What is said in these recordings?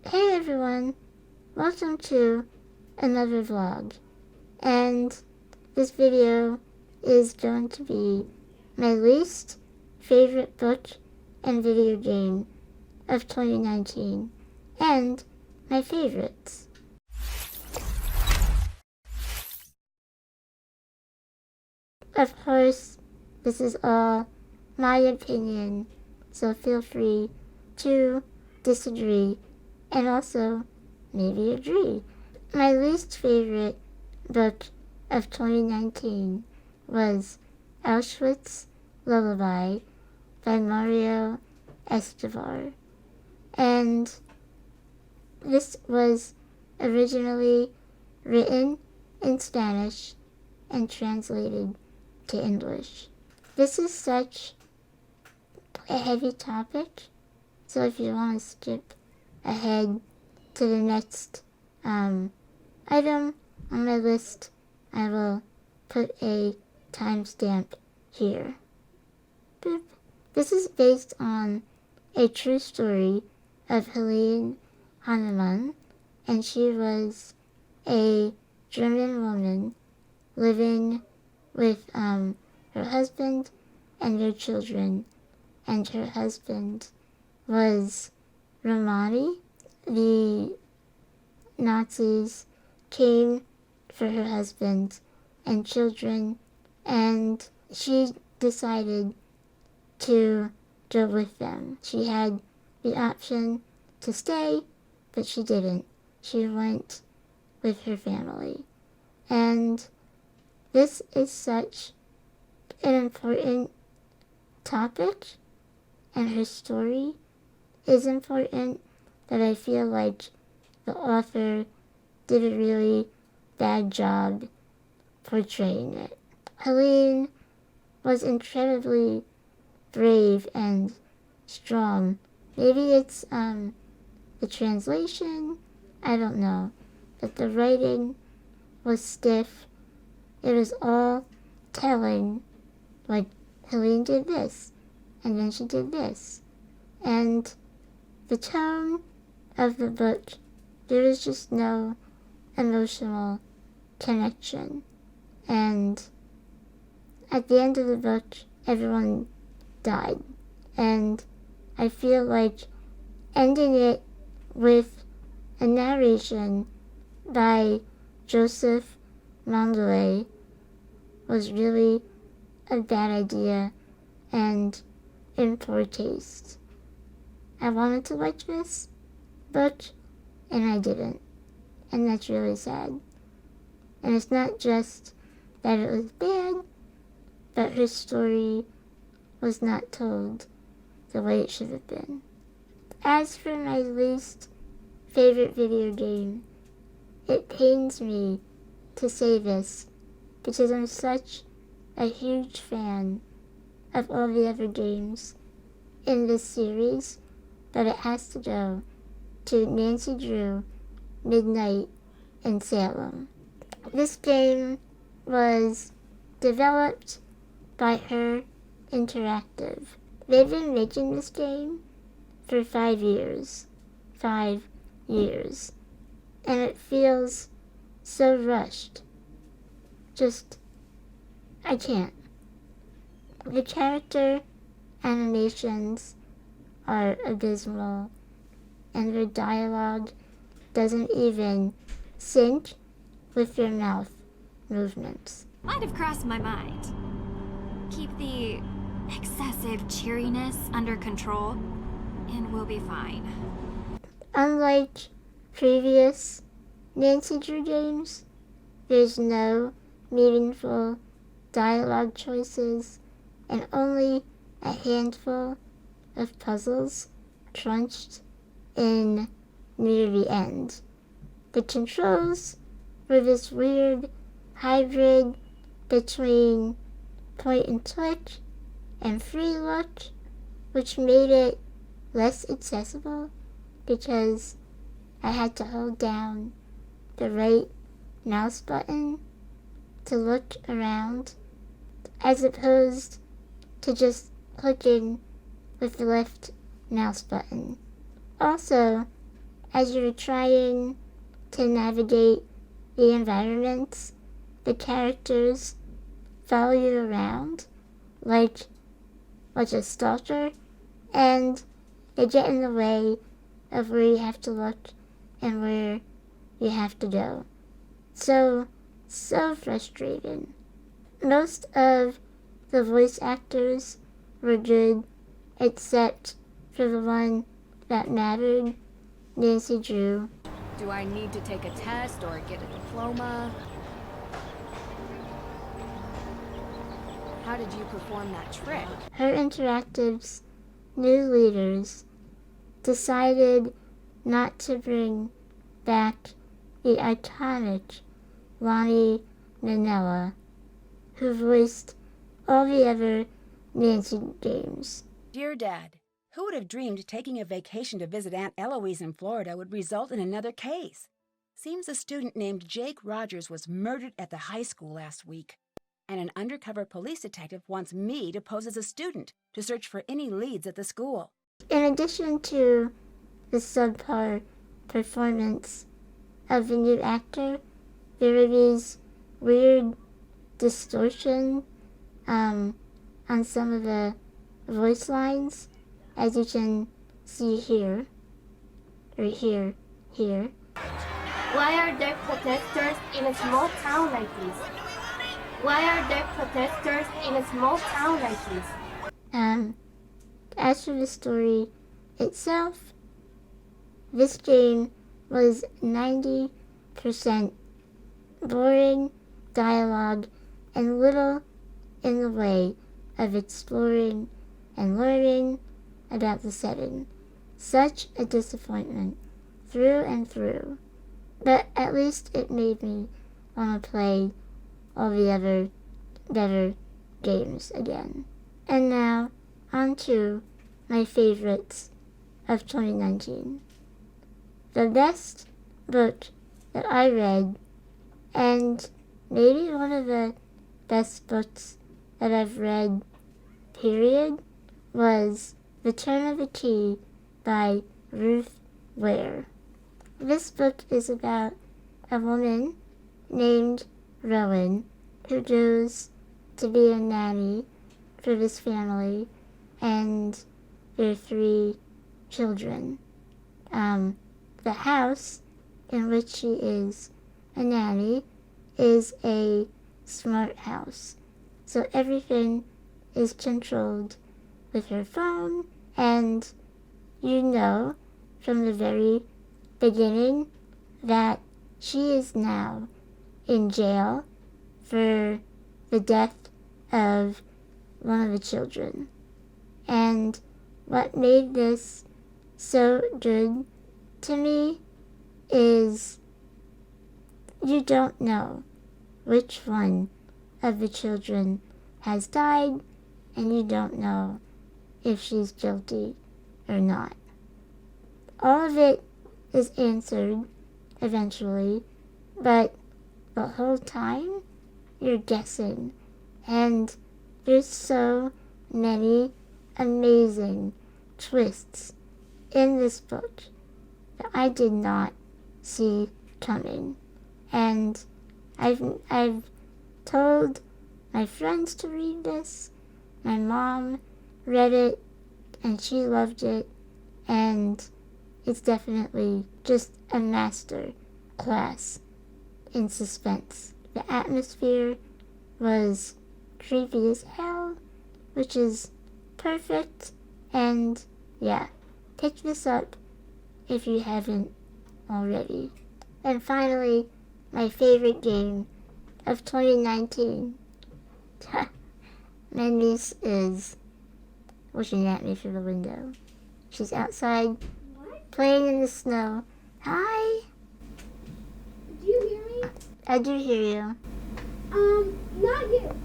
Hey everyone, welcome to another vlog, and this video is going to be my least favorite book and video game of 2019, and my favorites. Of course, this is all my opinion, so feel free to disagree and also maybe agree. My least favorite book of 2019 was Auschwitz Lullaby by Mario Escobar. And this was originally written in Spanish and translated to English. This is such a heavy topic, so if you want to skip ahead to the next item on my list, I will put a timestamp here. Boop. This is based on a true story of Helene Hannemann, and she was a German woman living with her husband and their children, and her husband was Romani. The Nazis came for her husband and children, and she decided to go with them. She had the option to stay, but she didn't. She went with her family. And this is such an important topic, and her story is important, that I feel like the author did a really bad job portraying it. Helene was incredibly brave and strong. Maybe it's the translation, I don't know, but the writing was stiff. It was all telling, like, Helene did this, and then she did this. And the tone of the book, there was just no emotional connection. And at the end of the book, everyone died. And I feel like ending it with a narration by Joseph Mengele was really a bad idea and in poor taste. I wanted to like this book, and I didn't. And that's really sad. And it's not just that it was bad, but her story was not told the way it should have been. As for my least favorite video game, it pains me to say this because I'm such a huge fan of all the other games in this series, but it has to go to Nancy Drew Midnight in Salem. This game was developed by Her Interactive. They've been making this game for 5 years. 5 years. And it feels so rushed. Just, I can't. The character animations are abysmal, and their dialogue doesn't even sync with their mouth movements. Might have crossed my mind. Keep the excessive cheeriness under control, and we'll be fine. Unlike previous Nancy Drew games, there's no meaningful dialogue choices and only a handful of puzzles crunched in near the end. The controls were this weird hybrid between point and click and free look, which made it less accessible because I had to hold down the right mouse button to look around, as opposed to just clicking with the left mouse button. Also, as you're trying to navigate the environments, the characters follow you around like a stalker, and they get in the way of where you have to look and where you have to go. So frustrating. Most of the voice actors were good, except for the one that mattered, Nancy Drew. Do I need to take a test or get a diploma? How did you perform that trick? Her Interactive's new leaders decided not to bring back the iconic Lonnie Nanella, who voiced all the other Nancy games. Dear Dad, who would have dreamed taking a vacation to visit Aunt Eloise in Florida would result in another case? Seems a student named Jake Rogers was murdered at the high school last week, and an undercover police detective wants me to pose as a student to search for any leads at the school. In addition to the subpar performance of the new actor, there were these weird distortion on some of the voice lines, as you can see here, or here. Why are there protesters in a small town like this? Why are there protesters in a small town like this? As for the story itself, this game was 90% boring dialogue and little in the way of exploring and learning about the setting. Such a disappointment through and through. But at least it made me want to play all the other better games again. And now, on to my favorites of 2019. The best book that I read, and maybe one of the best books that I've read, period, was The Turn of the Key by Ruth Ware. This book is about a woman named Rowan who goes to be a nanny for this family and their 3 children. The house in which she is a nanny is a smart house. So everything is controlled with her phone, and you know from the very beginning that she is now in jail for the death of one of the children. And what made this so good to me is you don't know which one of the children has died, and you don't know if she's guilty or not. All of it is answered eventually, but the whole time you're guessing, and there's so many amazing twists in this book that I did not see coming. And I've told my friends to read this. My mom read it and she loved it, and it's definitely just a master class in suspense. The atmosphere was creepy as hell, which is perfect, and yeah, pick this up if you haven't already. And finally, my favorite game of 2019. My niece is looking at me through the window. She's outside playing in the snow. Hi! Do you hear me? I do hear you. Not you.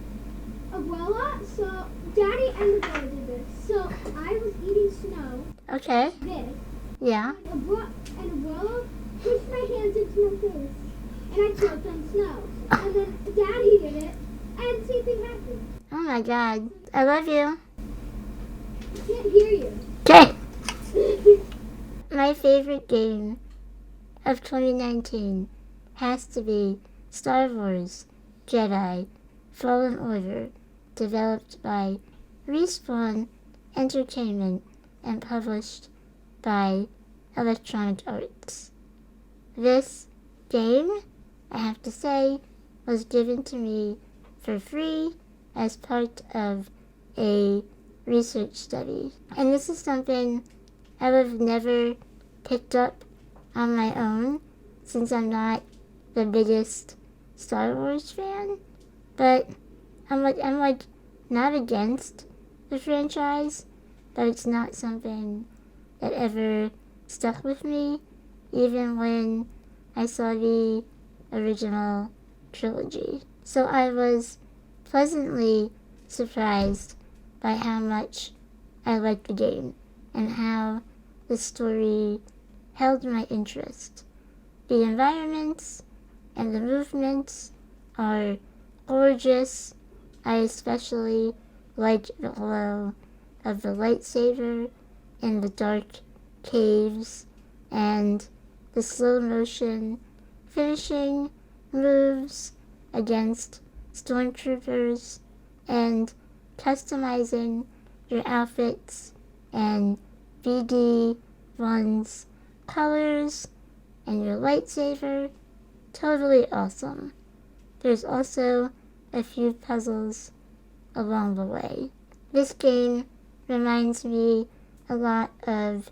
Abuela, so Daddy and the boy did this. So I was eating snow. Okay. This. Yeah. And Abuela pushed my hands into my face. And I choked on snow. And then Daddy did it. And the same thing happened. Oh my god. I love you. I can't hear you. Okay. My favorite game of 2019 has to be Star Wars Jedi Fallen Order, developed by Respawn Entertainment and published by Electronic Arts. This game, I have to say, was given to me for free as part of a research study. And this is something I would have never picked up on my own, since I'm not the biggest Star Wars fan. But I'm like not against the franchise, but it's not something that ever stuck with me, even when I saw the original trilogy. So I was pleasantly surprised by how much I liked the game and how the story held my interest. The environments and the movements are gorgeous. I especially liked the glow of the lightsaber in the dark caves and the slow motion finishing moves against stormtroopers and customizing your outfits and BD1's colors and your lightsaber. Totally awesome. There's also a few puzzles along the way. This game reminds me a lot of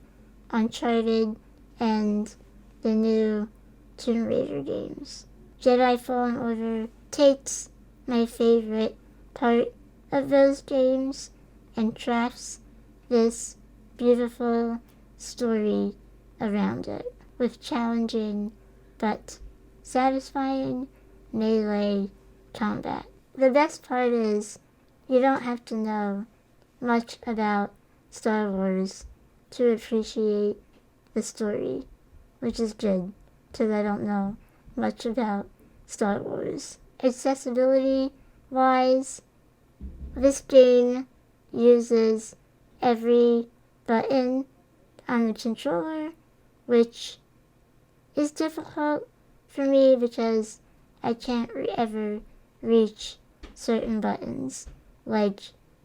Uncharted and the new Tomb Raider games. Jedi Fallen Order takes my favorite part of those games and crafts this beautiful story around it with challenging but satisfying melee combat. The best part is you don't have to know much about Star Wars to appreciate the story, which is good, because I don't know much about Star Wars. Accessibility-wise, this game uses every button on the controller, which is difficult for me because I can't ever reach certain buttons, like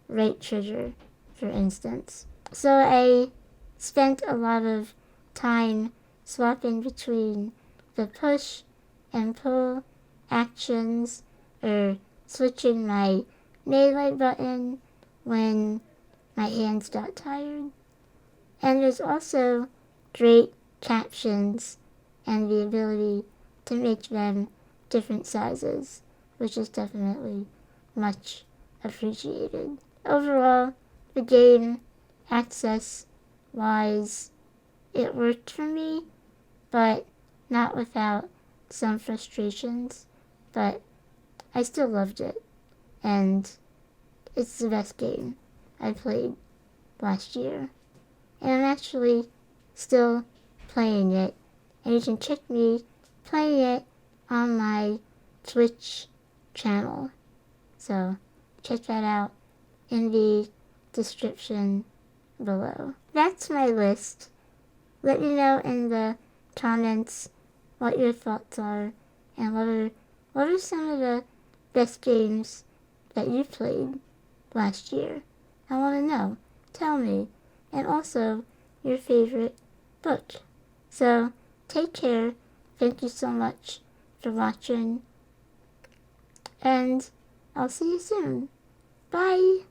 right trigger, for instance. So I spent a lot of time swapping between the push and pull actions, or switching my melee button when my hands got tired. And there's also great captions and the ability to make them different sizes, which is definitely much appreciated. Overall, the game, access-wise, it worked for me, but not without some frustrations. But I still loved it, and it's the best game I played last year. And I'm actually still playing it, and you can check me playing it on my Twitch channel. So check that out in the description below. That's my list. Let me know in the comments what your thoughts are, and what are some of the best games that you played last year. I want to know. Tell me. And also your favorite book. So take care. Thank you so much for watching. And I'll see you soon. Bye.